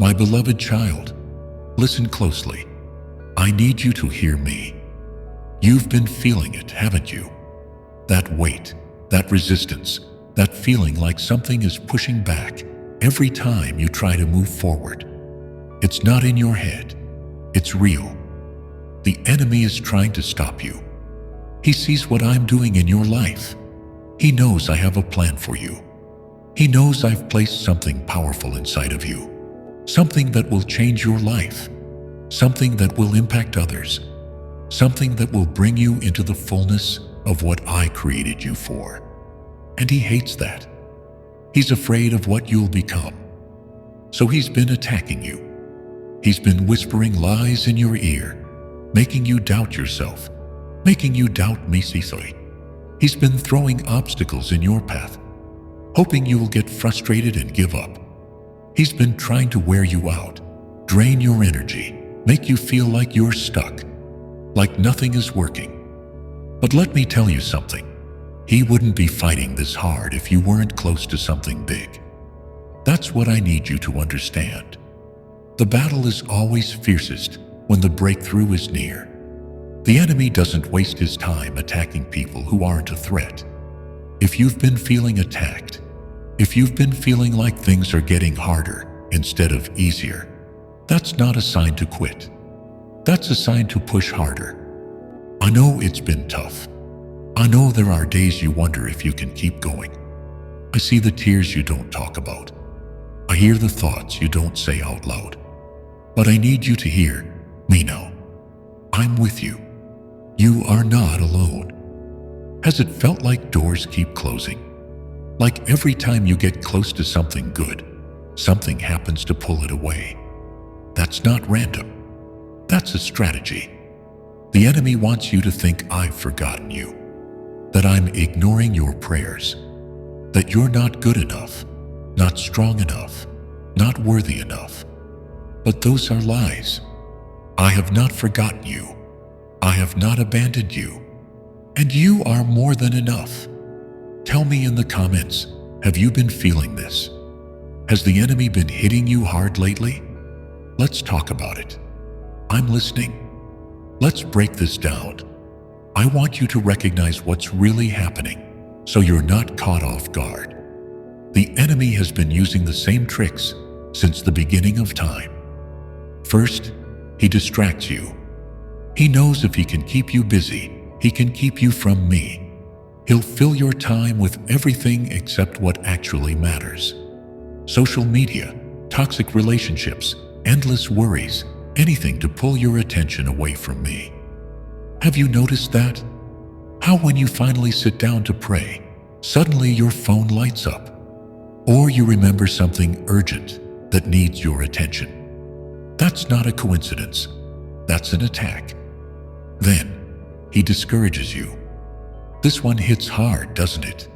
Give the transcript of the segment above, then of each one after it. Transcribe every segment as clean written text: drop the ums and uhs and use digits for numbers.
My beloved child, listen closely. I need you to hear me. You've been feeling it, haven't you? That weight, that resistance, that feeling like something is pushing back every time you try to move forward. It's not in your head. It's real. The enemy is trying to stop you. He sees what I'm doing in your life. He knows I have a plan for you. He knows I've placed something powerful inside of you. Something that will change your life. Something that will impact others. Something that will bring you into the fullness of what I created you for. And he hates that. He's afraid of what you'll become. So he's been attacking you. He's been whispering lies in your ear, making you doubt yourself, making you doubt me. He's been throwing obstacles in your path, hoping you will get frustrated and give up. He's been trying to wear you out, drain your energy, make you feel like you're stuck, like nothing is working. But let me tell you something. He wouldn't be fighting this hard if you weren't close to something big. That's what I need you to understand. The battle is always fiercest when the breakthrough is near. The enemy doesn't waste his time attacking people who aren't a threat. If you've been feeling attacked, if you've been feeling like things are getting harder instead of easier, that's not a sign to quit. That's a sign to push harder. I know it's been tough. I know there are days you wonder if you can keep going. I see the tears you don't talk about. I hear the thoughts you don't say out loud. But I need you to hear me now. I'm with you. You are not alone. Has it felt like doors keep closing? Like every time you get close to something good, something happens to pull it away? That's not random. That's a strategy. The enemy wants you to think I've forgotten you, that I'm ignoring your prayers, that you're not good enough, not strong enough, not worthy enough. But those are lies. I have not forgotten you. I have not abandoned you. And you are more than enough. Tell me in the comments, have you been feeling this? Has the enemy been hitting you hard lately? Let's talk about it. I'm listening. Let's break this down. I want you to recognize what's really happening so you're not caught off guard. The enemy has been using the same tricks since the beginning of time. First, he distracts you. He knows if he can keep you busy, he can keep you from me. He'll fill your time with everything except what actually matters. Social media, toxic relationships, endless worries, anything to pull your attention away from me. Have you noticed that? How when you finally sit down to pray, suddenly your phone lights up, or you remember something urgent that needs your attention. That's not a coincidence. That's an attack. Then, he discourages you. This one hits hard, doesn't it?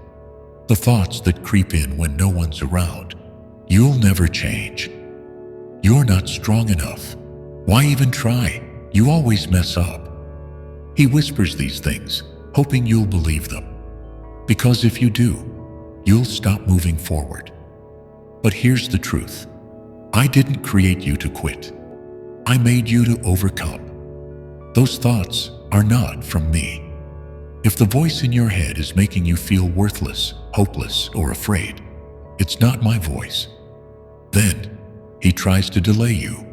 The thoughts that creep in when no one's around. You'll never change. You're not strong enough. Why even try? You always mess up. He whispers these things, hoping you'll believe them. Because if you do, you'll stop moving forward. But here's the truth. I didn't create you to quit. I made you to overcome. Those thoughts are not from me. If the voice in your head is making you feel worthless, hopeless, or afraid, it's not my voice. Then, he tries to delay you.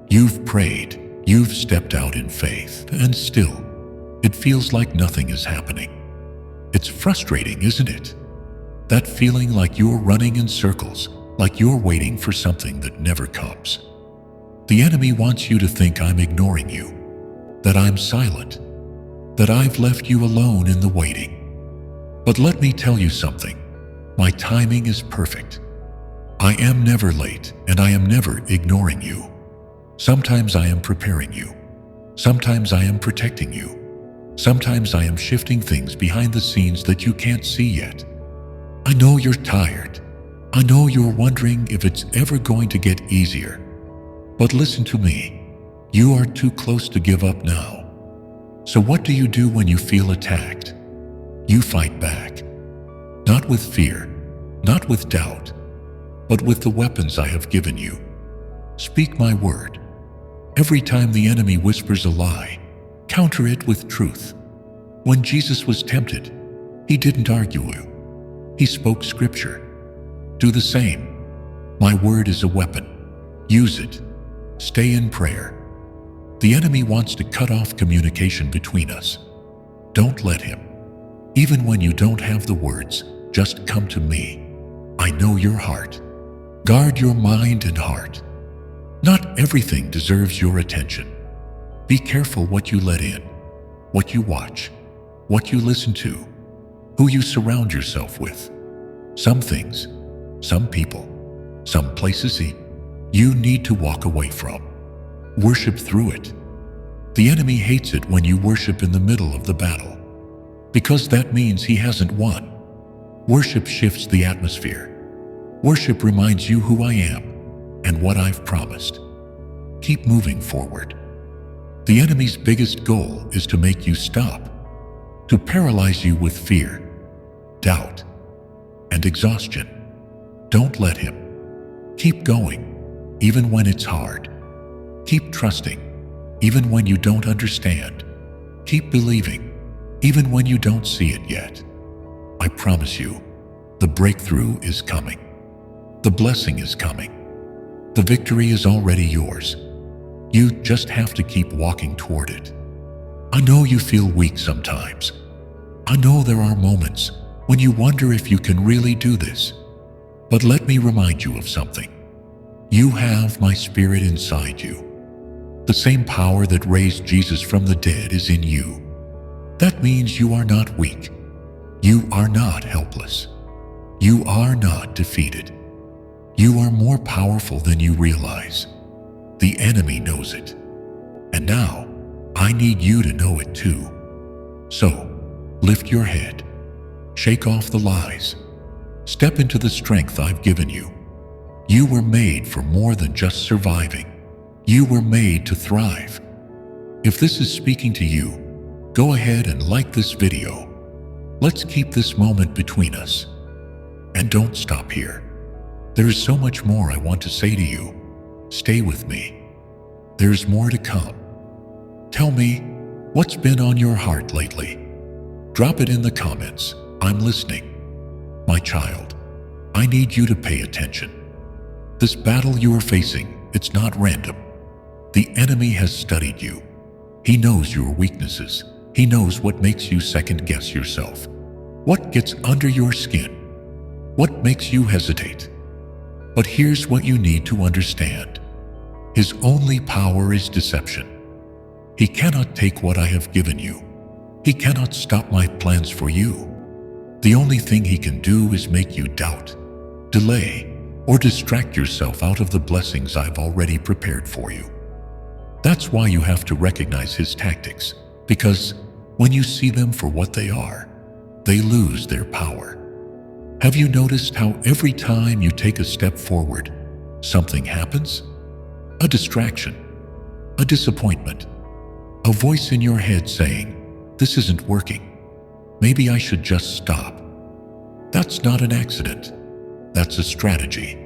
You've prayed, you've stepped out in faith, and still, it feels like nothing is happening. It's frustrating, isn't it? That feeling like you're running in circles, like you're waiting for something that never comes. The enemy wants you to think I'm ignoring you, that I'm silent, that I've left you alone in the waiting. But let me tell you something. My timing is perfect. I am never late, and I am never ignoring you. Sometimes I am preparing you. Sometimes I am protecting you. Sometimes I am shifting things behind the scenes that you can't see yet. I know you're tired. I know you're wondering if it's ever going to get easier. But listen to me. You are too close to give up now. So what do you do when you feel attacked? You fight back. Not with fear, not with doubt, but with the weapons I have given you. Speak my word. Every time the enemy whispers a lie, counter it with truth. When Jesus was tempted, he didn't argue. He spoke scripture. Do the same. My word is a weapon. Use it. Stay in prayer. The enemy wants to cut off communication between us. Don't let him. Even when you don't have the words, just come to me. I know your heart. Guard your mind and heart. Not everything deserves your attention. Be careful what you let in, what you watch, what you listen to, who you surround yourself with. Some things, some people, some places you need to walk away from. Worship through it. The enemy hates it when you worship in the middle of the battle, because that means he hasn't won. Worship shifts the atmosphere. Worship reminds you who I am and what I've promised. Keep moving forward. The enemy's biggest goal is to make you stop, to paralyze you with fear, doubt, and exhaustion. Don't let him. Keep going, even when it's hard. Keep trusting, even when you don't understand. Keep believing, even when you don't see it yet. I promise you, the breakthrough is coming. The blessing is coming. The victory is already yours. You just have to keep walking toward it. I know you feel weak sometimes. I know there are moments when you wonder if you can really do this. But let me remind you of something. You have my Spirit inside you. The same power that raised Jesus from the dead is in you. That means you are not weak. You are not helpless. You are not defeated. You are more powerful than you realize. The enemy knows it. And now, I need you to know it too. So, lift your head. Shake off the lies. Step into the strength I've given you. You were made for more than just surviving. You were made to thrive. If this is speaking to you, go ahead and like this video. Let's keep this moment between us. And don't stop here. There is so much more I want to say to you. Stay with me. There's more to come. Tell me, what's been on your heart lately? Drop it in the comments. I'm listening. My child, I need you to pay attention. This battle you are facing, it's not random. The enemy has studied you. He knows your weaknesses. He knows what makes you second-guess yourself. What gets under your skin. What makes you hesitate. But here's what you need to understand. His only power is deception. He cannot take what I have given you. He cannot stop my plans for you. The only thing he can do is make you doubt, delay, or distract yourself out of the blessings I've already prepared for you. That's why you have to recognize his tactics, because when you see them for what they are, they lose their power. Have you noticed how every time you take a step forward, something happens? A distraction, a disappointment, a voice in your head saying, "This isn't working. Maybe I should just stop." That's not an accident. That's a strategy.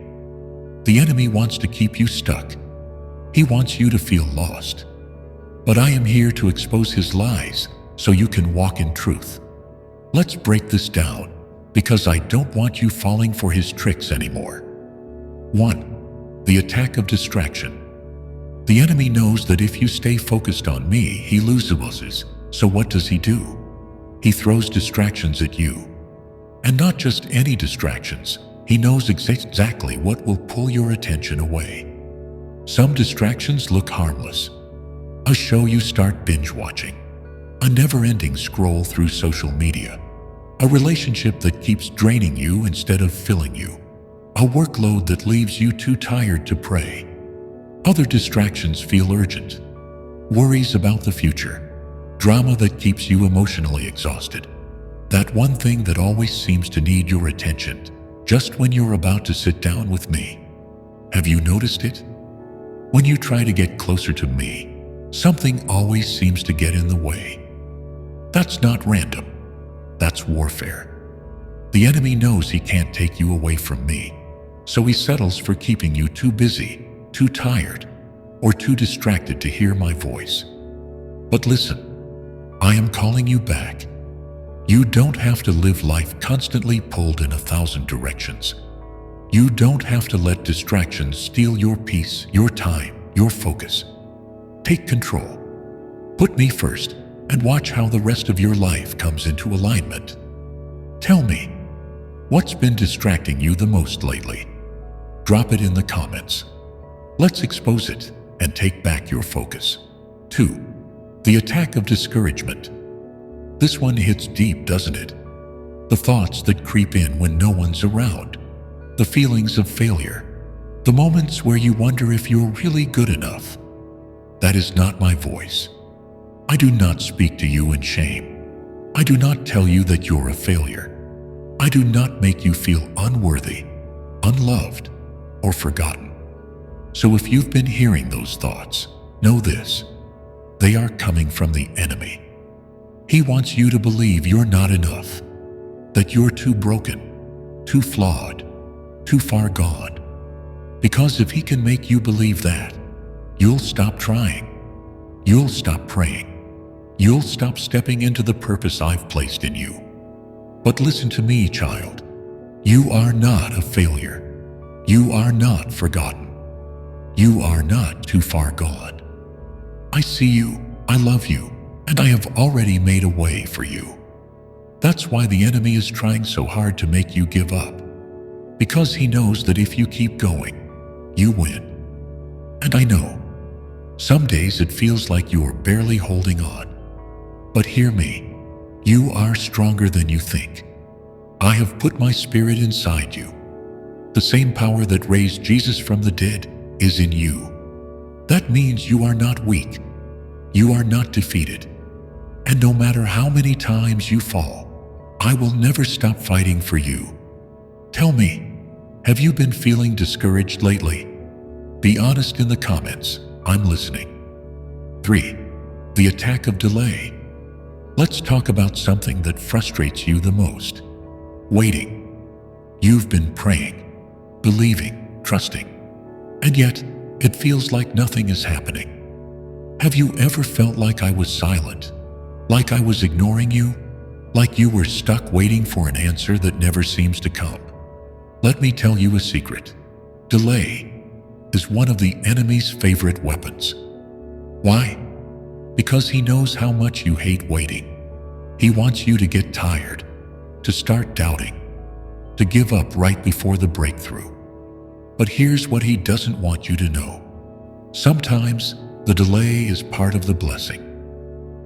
The enemy wants to keep you stuck. He wants you to feel lost. But I am here to expose his lies so you can walk in truth. Let's break this down, because I don't want you falling for his tricks anymore. 1. The attack of distraction. The enemy knows that if you stay focused on me, he loses. So what does he do? He throws distractions at you. And not just any distractions. He knows exactly what will pull your attention away. Some distractions look harmless. A show you start binge watching. A never-ending scroll through social media. A relationship that keeps draining you instead of filling you. A workload that leaves you too tired to pray. Other distractions feel urgent. Worries about the future. Drama that keeps you emotionally exhausted. That one thing that always seems to need your attention, just when you're about to sit down with me. Have you noticed it? When you try to get closer to me, something always seems to get in the way. That's not random. That's warfare. The enemy knows he can't take you away from me, so he settles for keeping you too busy, too tired, or too distracted to hear my voice. But listen, I am calling you back. You don't have to live life constantly pulled in 1,000 directions. You don't have to let distractions steal your peace, your time, your focus. Take control. Put me first and watch how the rest of your life comes into alignment. Tell me, what's been distracting you the most lately? Drop it in the comments. Let's expose it and take back your focus. 2. The attack of discouragement. This one hits deep, doesn't it? The thoughts that creep in when no one's around. The feelings of failure. The moments where you wonder if you're really good enough. That is not my voice. I do not speak to you in shame. I do not tell you that you're a failure. I do not make you feel unworthy, unloved, or forgotten. So if you've been hearing those thoughts, know this: they are coming from the enemy. He wants you to believe you're not enough, that you're too broken, too flawed, too far gone. Because if he can make you believe that, you'll stop trying. You'll stop praying. You'll stop stepping into the purpose I've placed in you. But listen to me, child. You are not a failure. You are not forgotten. You are not too far gone. I see you, I love you, and I have already made a way for you. That's why the enemy is trying so hard to make you give up. Because he knows that if you keep going, you win. And I know, some days it feels like you are barely holding on. But hear me, you are stronger than you think. I have put my spirit inside you. The same power that raised Jesus from the dead is in you. That means you are not weak. You are not defeated. And no matter how many times you fall, I will never stop fighting for you. Tell me, have you been feeling discouraged lately? Be honest in the comments. I'm listening. 3. The attack of delay. Let's talk about something that frustrates you the most. Waiting. You've been praying, believing, trusting, and yet it feels like nothing is happening. Have you ever felt like I was silent? Like I was ignoring you? Like you were stuck waiting for an answer that never seems to come? Let me tell you a secret. Delay is one of the enemy's favorite weapons. Why? Because he knows how much you hate waiting. He wants you to get tired, to start doubting, to give up right before the breakthrough. But here's what he doesn't want you to know. Sometimes the delay is part of the blessing.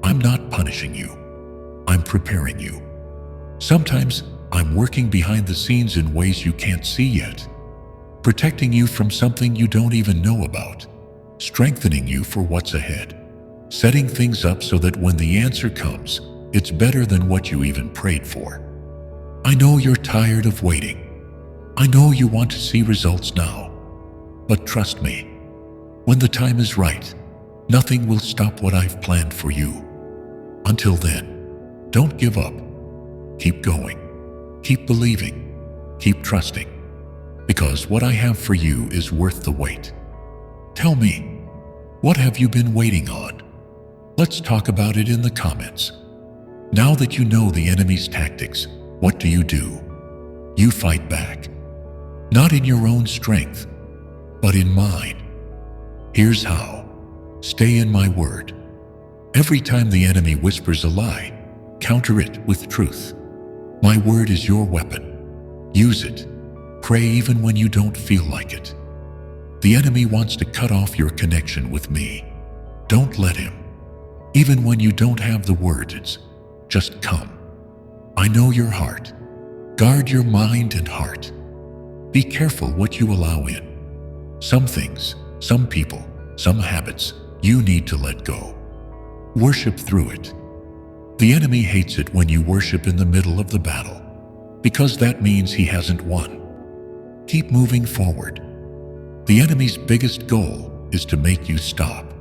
I'm not punishing you. I'm preparing you. Sometimes I'm working behind the scenes in ways you can't see yet, protecting you from something you don't even know about, strengthening you for what's ahead, setting things up so that when the answer comes, it's better than what you even prayed for. I know you're tired of waiting. I know you want to see results now. But trust me, when the time is right, nothing will stop what I've planned for you. Until then, don't give up. Keep going. Keep believing. Keep trusting. Because what I have for you is worth the wait. Tell me, what have you been waiting on? Let's talk about it in the comments. Now that you know the enemy's tactics, what do? You fight back. Not in your own strength, but in mine. Here's how. Stay in my word. Every time the enemy whispers a lie, counter it with truth. My word is your weapon. Use it. Pray even when you don't feel like it. The enemy wants to cut off your connection with me. Don't let him. Even when you don't have the words, just come. I know your heart. Guard your mind and heart. Be careful what you allow in. Some things, some people, some habits, you need to let go. Worship through it. The enemy hates it when you worship in the middle of the battle, because that means he hasn't won. Keep moving forward. The enemy's biggest goal is to make you stop,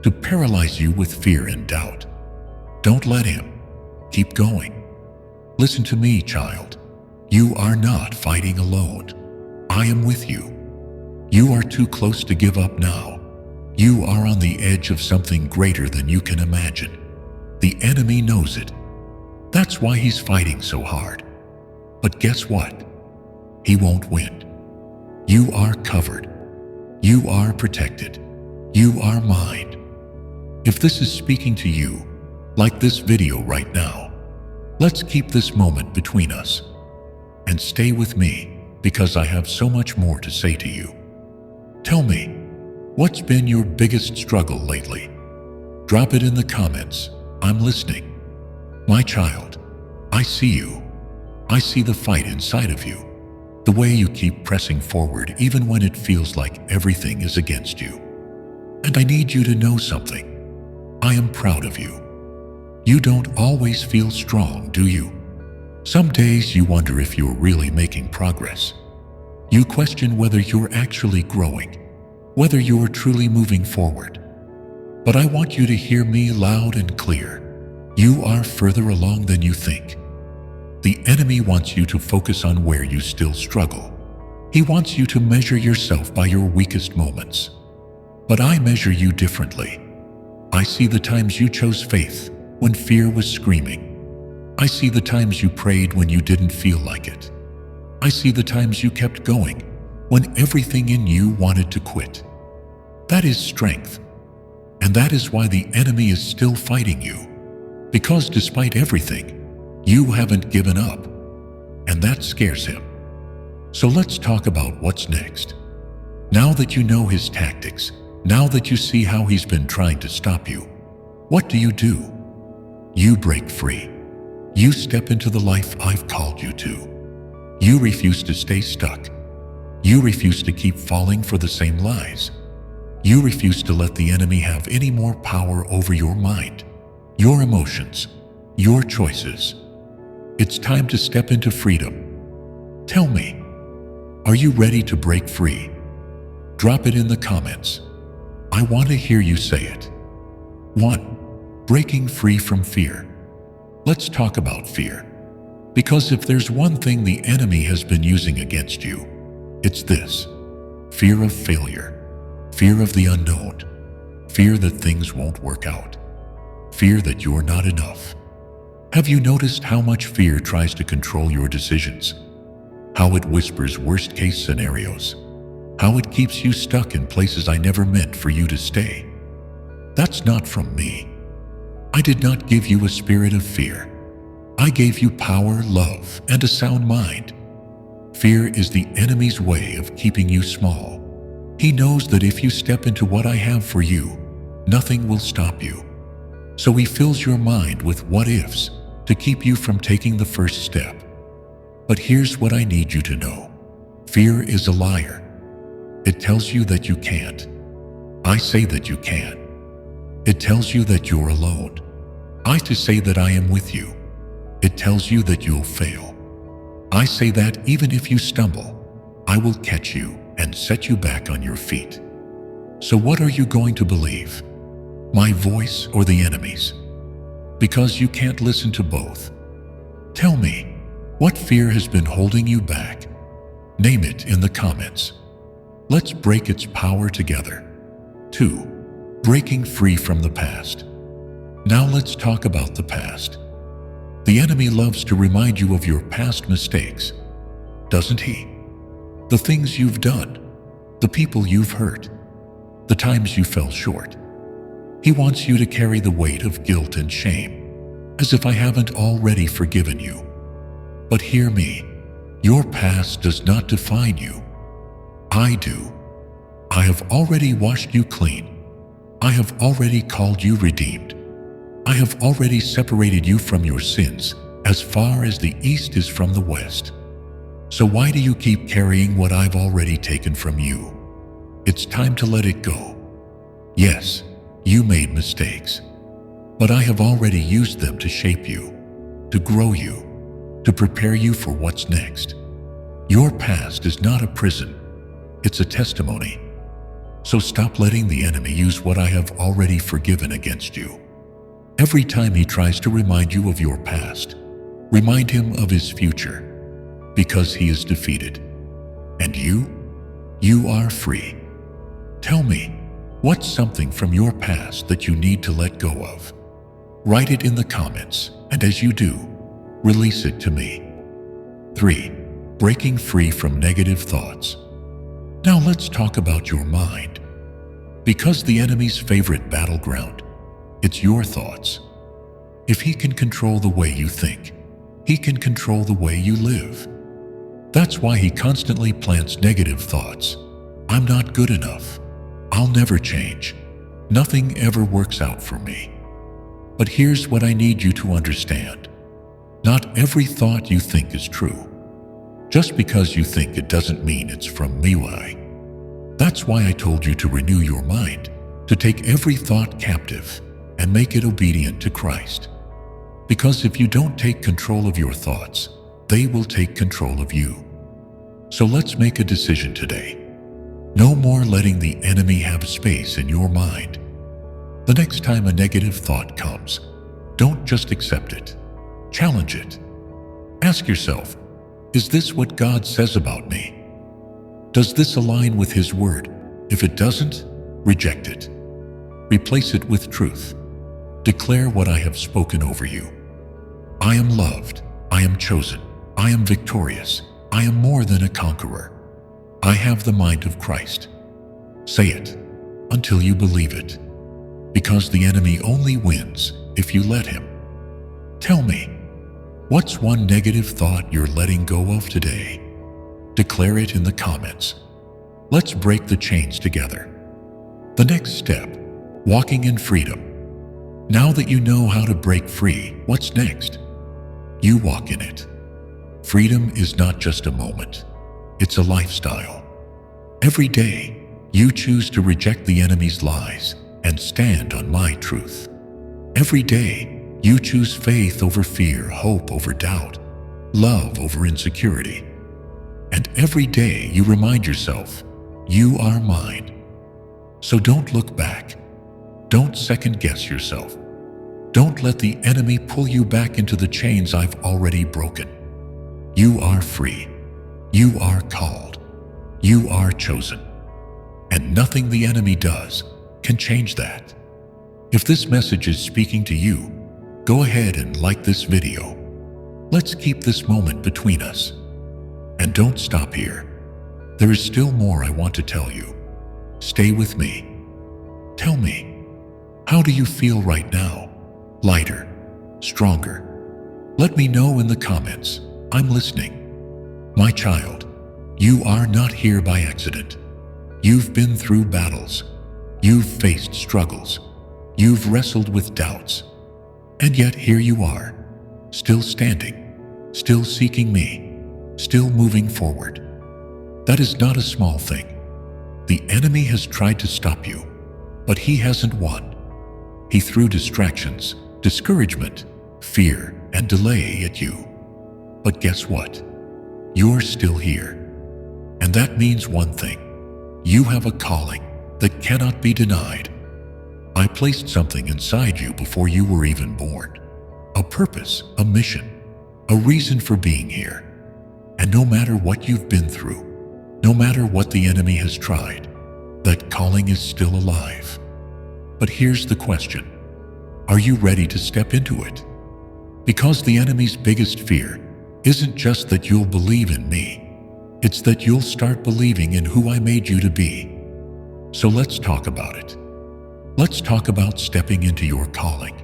to paralyze you with fear and doubt. Don't let him. Keep going. Listen to me, child. You are not fighting alone. I am with you. You are too close to give up now. You are on the edge of something greater than you can imagine. The enemy knows it. That's why he's fighting so hard. But guess what? He won't win. You are covered. You are protected. You are mine. If this is speaking to you, like this video right now, let's keep this moment between us. And stay with me, because I have so much more to say to you. Tell me, what's been your biggest struggle lately? Drop it in the comments. I'm listening. My child, I see you. I see the fight inside of you. The way you keep pressing forward even when it feels like everything is against you. And I need you to know something. I am proud of you. You don't always feel strong, do you? Some days you wonder if you're really making progress. You question whether you're actually growing, whether you're truly moving forward. But I want you to hear me loud and clear. You are further along than you think. The enemy wants you to focus on where you still struggle. He wants you to measure yourself by your weakest moments. But I measure you differently. I see the times you chose faith when fear was screaming. I see the times you prayed when you didn't feel like it. I see the times you kept going when everything in you wanted to quit. That is strength. And that is why the enemy is still fighting you. Because despite everything, you haven't given up. And that scares him. So let's talk about what's next. Now that you know his tactics, now that you see how he's been trying to stop you, what do? You break free. You step into the life I've called you to. You refuse to stay stuck. You refuse to keep falling for the same lies. You refuse to let the enemy have any more power over your mind, your emotions, your choices. It's time to step into freedom. Tell me, are you ready to break free? Drop it in the comments. I want to hear you say it. 1. Breaking free from fear. Let's talk about fear. Because if there's one thing the enemy has been using against you, it's this: fear of failure, fear of the unknown, fear that things won't work out, fear that you're not enough. Have you noticed how much fear tries to control your decisions? How it whispers worst-case scenarios? How it keeps you stuck in places I never meant for you to stay? That's not from me. I did not give you a spirit of fear. I gave you power, love, and a sound mind. Fear is the enemy's way of keeping you small. He knows that if you step into what I have for you, nothing will stop you. So he fills your mind with what-ifs to keep you from taking the first step. But here's what I need you to know. Fear is a liar. It tells you that you can't. I say that you can. It tells you that you're alone. I say that I am with you. It tells you that you'll fail. I say that even if you stumble, I will catch you and set you back on your feet. So what are you going to believe? My voice or the enemy's? Because you can't listen to both. Tell me, what fear has been holding you back? Name it in the comments. Let's break its power together. 2. Breaking free from the past. Now let's talk about the past. The enemy loves to remind you of your past mistakes, doesn't he? The things you've done, the people you've hurt, the times you fell short. He wants you to carry the weight of guilt and shame, as if I haven't already forgiven you. But hear me, your past does not define you. I do. I have already washed you clean. I have already called you redeemed. I have already separated you from your sins as far as the east is from the west. So why do you keep carrying what I've already taken from you? It's time to let it go. Yes, you made mistakes, but I have already used them to shape you, to grow you, to prepare you for what's next. Your past is not a prison. It's a testimony. So stop letting the enemy use what I have already forgiven against you. Every time he tries to remind you of your past, remind him of his future, because he is defeated. And you? You are free. Tell me, what's something from your past that you need to let go of? Write it in the comments, and as you do, release it to me. 3. Breaking free from negative thoughts. Now let's talk about your mind. Because the enemy's favorite battleground, it's your thoughts. If he can control the way you think, he can control the way you live. That's why he constantly plants negative thoughts. I'm not good enough. I'll never change. Nothing ever works out for me. But here's what I need you to understand. Not every thought you think is true. Just because you think it doesn't mean it's from me. That's why I told you to renew your mind, to take every thought captive and make it obedient to Christ. Because if you don't take control of your thoughts, they will take control of you. So let's make a decision today. No more letting the enemy have space in your mind. The next time a negative thought comes, don't just accept it. Challenge it. Ask yourself, is this what God says about me? Does this align with His Word? If it doesn't, reject it. Replace it with truth. Declare what I have spoken over you. I am loved. I am chosen. I am victorious. I am more than a conqueror. I have the mind of Christ. Say it until you believe it. Because the enemy only wins if you let him. Tell me, what's one negative thought you're letting go of today? Declare it in the comments. Let's break the chains together. The next step, walking in freedom. Now that you know how to break free, what's next? You walk in it. Freedom is not just a moment. It's a lifestyle. Every day, you choose to reject the enemy's lies and stand on my truth. Every day, you choose faith over fear, hope over doubt, love over insecurity. And every day you remind yourself, you are mine. So don't look back. Don't second-guess yourself. Don't let the enemy pull you back into the chains I've already broken. You are free. You are called. You are chosen. And nothing the enemy does can change that. If this message is speaking to you, go ahead and like this video. Let's keep this moment between us. And don't stop here. There is still more I want to tell you. Stay with me. Tell me, how do you feel right now? Lighter? Stronger? Let me know in the comments. I'm listening. My child, you are not here by accident. You've been through battles. You've faced struggles. You've wrestled with doubts. And yet here you are, still standing, still seeking me, still moving forward. That is not a small thing. The enemy has tried to stop you, but he hasn't won. He threw distractions, discouragement, fear, and delay at you. But guess what? You're still here. And that means one thing. You have a calling that cannot be denied. I placed something inside you before you were even born. A purpose, a mission, a reason for being here. And no matter what you've been through, no matter what the enemy has tried, that calling is still alive. But here's the question. Are you ready to step into it? Because the enemy's biggest fear isn't just that you'll believe in me. It's that you'll start believing in who I made you to be. So let's talk about it. Let's talk about stepping into your calling,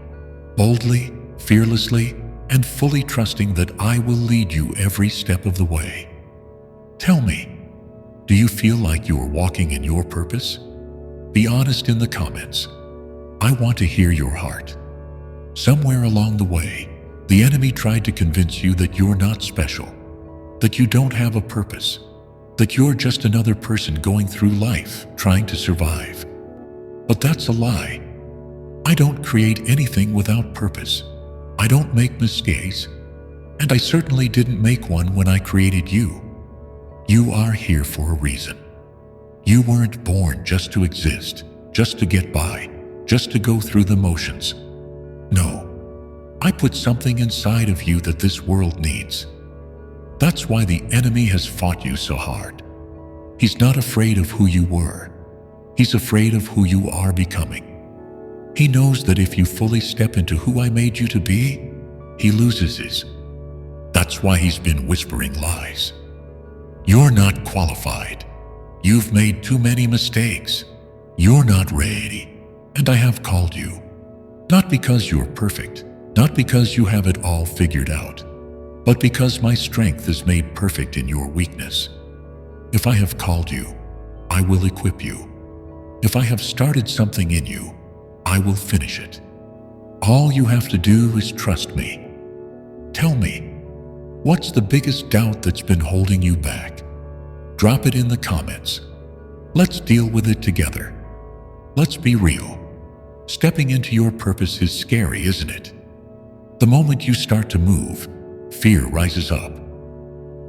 boldly, fearlessly, and fully trusting that I will lead you every step of the way. Tell me, do you feel like you are walking in your purpose? Be honest in the comments. I want to hear your heart. Somewhere along the way, the enemy tried to convince you that you're not special, that you don't have a purpose, that you're just another person going through life trying to survive. But that's a lie. I don't create anything without purpose. I don't make mistakes, and I certainly didn't make one when I created you. You are here for a reason. You weren't born just to exist, just to get by, just to go through the motions. No, I put something inside of you that this world needs. That's why the enemy has fought you so hard. He's not afraid of who you were. He's afraid of who you are becoming. He knows that if you fully step into who I made you to be, he loses his. That's why he's been whispering lies. You're not qualified. You've made too many mistakes. You're not ready. And I have called you. Not because you're perfect, not because you have it all figured out, but because my strength is made perfect in your weakness. If I have called you, I will equip you. If I have started something in you, I will finish it. All you have to do is trust me. Tell me, what's the biggest doubt that's been holding you back? Drop it in the comments. Let's deal with it together. Let's be real. Stepping into your purpose is scary, isn't it? The moment you start to move, fear rises up.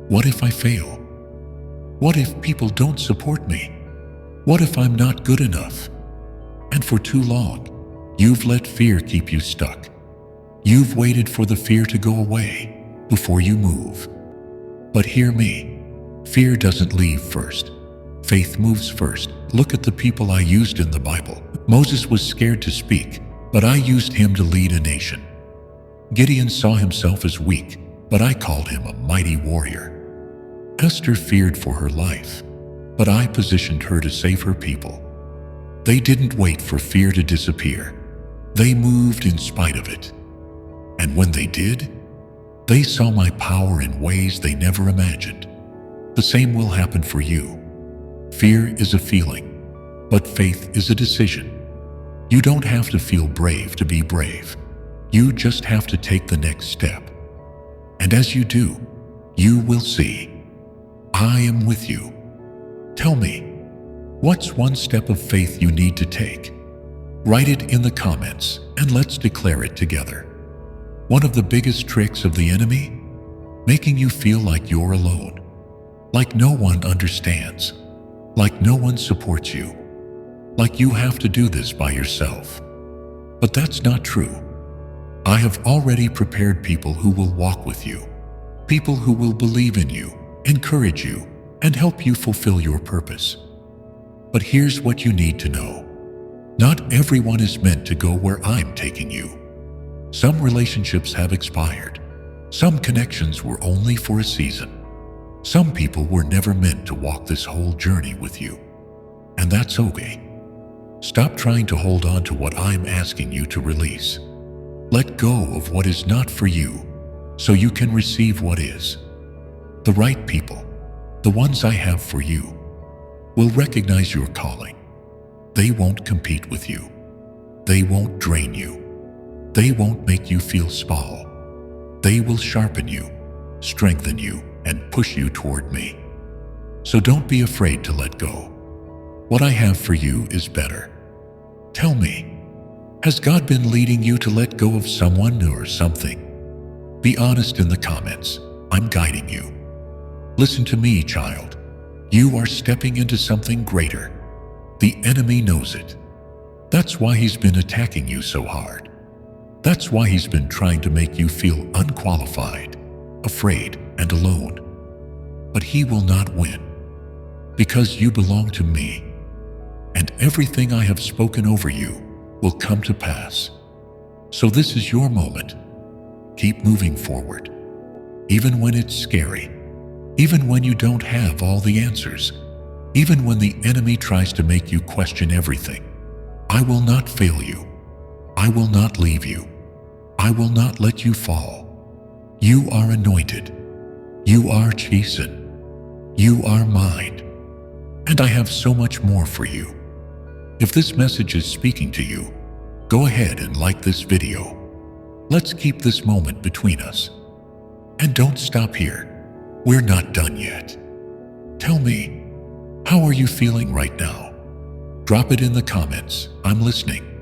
What if I fail? What if people don't support me? What if I'm not good enough? And for too long, you've let fear keep you stuck. You've waited for the fear to go away before you move. But hear me, fear doesn't leave first. Faith moves first. Look at the people I used in the Bible. Moses was scared to speak, but I used him to lead a nation. Gideon saw himself as weak, but I called him a mighty warrior. Esther feared for her life, but I positioned her to save her people. They didn't wait for fear to disappear. They moved in spite of it. And when they did, they saw my power in ways they never imagined. The same will happen for you. Fear is a feeling, but faith is a decision. You don't have to feel brave to be brave. You just have to take the next step. And as you do, you will see. I am with you. Tell me, what's one step of faith you need to take? Write it in the comments and let's declare it together. One of the biggest tricks of the enemy? Making you feel like you're alone, like no one understands, like no one supports you, like you have to do this by yourself. But that's not true. I have already prepared people who will walk with you, people who will believe in you, encourage you, and help you fulfill your purpose. But here's what you need to know. Not everyone is meant to go where I'm taking you. Some relationships have expired. Some connections were only for a season. Some people were never meant to walk this whole journey with you. And that's okay. Stop trying to hold on to what I'm asking you to release. Let go of what is not for you so you can receive what is. The right people, the ones I have for you, will recognize your calling. They won't compete with you. They won't drain you. They won't make you feel small. They will sharpen you, strengthen you, and push you toward me. So don't be afraid to let go. What I have for you is better. Tell me, has God been leading you to let go of someone or something? Be honest in the comments. I'm guiding you. Listen to me, child. You are stepping into something greater. The enemy knows it. That's why he's been attacking you so hard. That's why he's been trying to make you feel unqualified, afraid, and alone. But he will not win, because you belong to me, and everything I have spoken over you will come to pass. So this is your moment. Keep moving forward, even when it's scary. Even when you don't have all the answers, even when the enemy tries to make you question everything, I will not fail you. I will not leave you. I will not let you fall. You are anointed. You are chosen. You are mine. And I have so much more for you. If this message is speaking to you, go ahead and like this video. Let's keep this moment between us. And don't stop here. We're not done yet. Tell me, how are you feeling right now? Drop it in the comments. I'm listening.